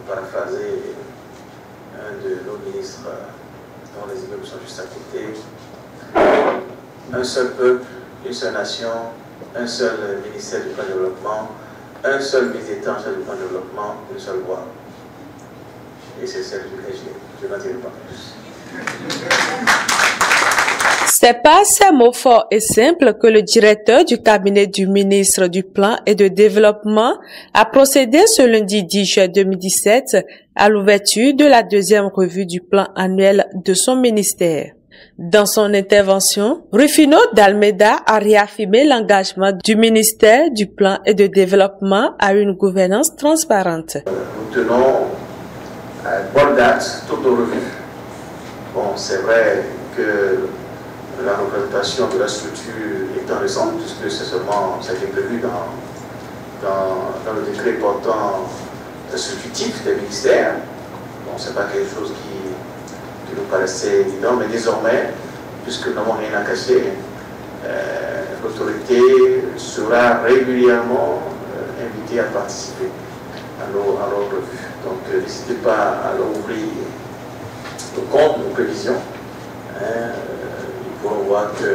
paraphraser un de nos ministres dont les immeubles sont juste à côté. Un seul peuple, une seule nation, un seul ministère du plan de développement, un seul militant du plan de développement, une seule voix. Et c'est celle du LG. Je n'en dirai pas plus. C'est par ces mots forts et simples que le directeur du cabinet du ministre du Plan et de Développement a procédé ce lundi 10 juin 2017 à l'ouverture de la deuxième revue du plan annuel de son ministère. Dans son intervention, Rufino d'Almeida a réaffirmé l'engagement du ministère du Plan et de Développement à une gouvernance transparente. Nous tenons à bonne date toutes nos revues. Bon, c'est vrai que la représentation de la structure étant récente, puisque c'est seulement, ça a été prévu dans le décret portant la structure type des ministères. Bon, c'est pas quelque chose qui nous paraissait évident, mais désormais, puisque nous n'avons rien à cacher, l'autorité sera régulièrement invitée à participer à nos revues. Donc, n'hésitez pas à leur ouvrir nos comptes, nos prévisions. Ils pourront voir que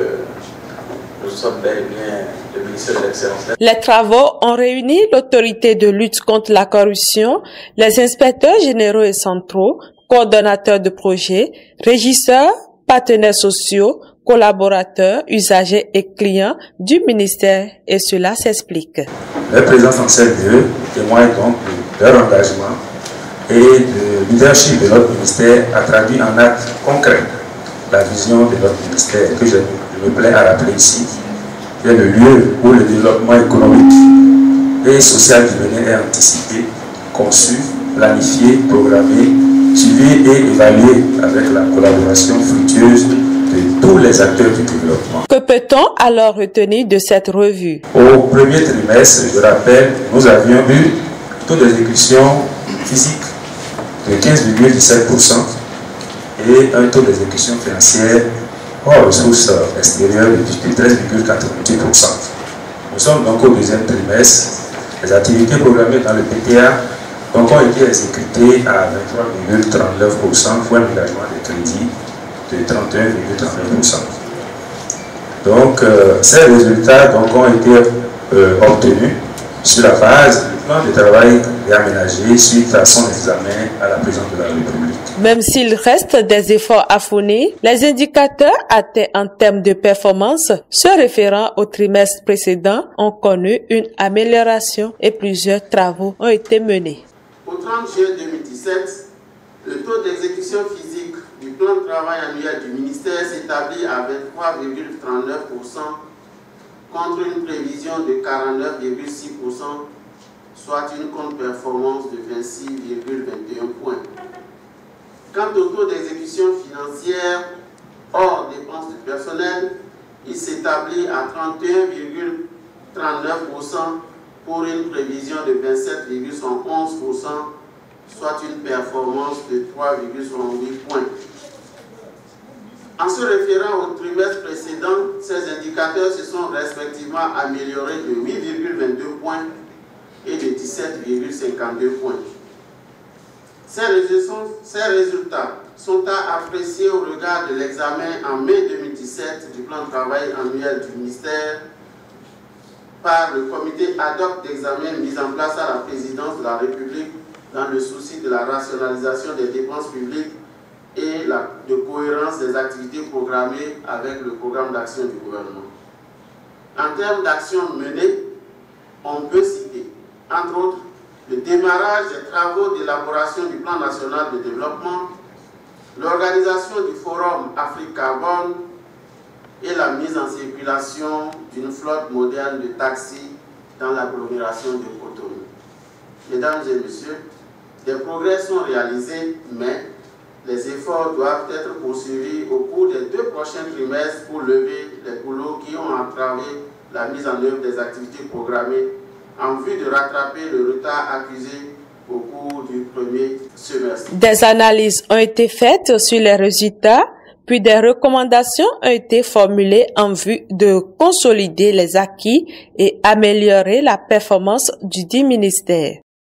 nous sommes bel et bien le ministère de l'Excellence. Les travaux ont réuni l'autorité de lutte contre la corruption, les inspecteurs généraux et centraux, coordonnateurs de projets, régisseurs, partenaires sociaux, collaborateurs, usagers et clients du ministère, et cela s'explique. Leur présence en ces lieux témoigne donc de leur engagement et le leadership de notre ministère a traduit en actes concrets la vision de notre ministère que je me plais à rappeler ici, qui est le lieu où le développement économique et social du Bénin est anticipé, conçu, planifié, programmé, suivi et évalué avec la collaboration fructueuse de tous les acteurs du développement. Que peut-on alors retenir de cette revue? Au premier trimestre, je rappelle, nous avions eu taux d'exécution physique de 15,17% et un taux d'exécution financière hors ressources extérieures de 13,88%. Nous sommes donc au deuxième trimestre. Les activités programmées dans le PTA ont été exécutées à 23,39% pour un engagement de crédit de 31,39%. Donc, ces résultats ont été obtenus sur la base du plan de travail réaménagé suite à son examen à la présidence de la République. Même s'il reste des efforts à fournir, les indicateurs atteints en termes de performance se référant au trimestre précédent ont connu une amélioration et plusieurs travaux ont été menés. Au 30 juin 2017, le taux d'exécution physique du plan de travail annuel du ministère s'établit à 23,39% contre une prévision de 49,6%, soit une contre-performance de 26,21 points. Quant au taux d'exécution financière hors dépenses de personnel, il s'établit à 31,39% pour une prévision de 27,11%, soit une performance de 3,68 points. En se référant au trimestre précédent, ces indicateurs se sont respectivement améliorés de 8,22 points et de 17,52 points. Ces résultats sont à apprécier au regard de l'examen en mai 2017 du plan de travail annuel du ministère par le comité ad hoc d'examen mis en place à la présidence de la République dans le souci de la rationalisation des dépenses publiques et de cohérence des activités programmées avec le programme d'action du gouvernement. En termes d'actions menées, on peut citer, entre autres, le démarrage des travaux d'élaboration du plan national de développement, l'organisation du forum Afrique Carbone et la mise en circulation d'une flotte moderne de taxis dans l'agglomération de Cotonou. Mesdames et messieurs, des progrès sont réalisés, mais les efforts doivent être poursuivis au cours des 2 prochains trimestres pour lever les boulots qui ont entravé la mise en œuvre des activités programmées en vue de rattraper le retard accusé au cours du premier semestre. Des analyses ont été faites sur les résultats, puis des recommandations ont été formulées en vue de consolider les acquis et améliorer la performance du dit ministère.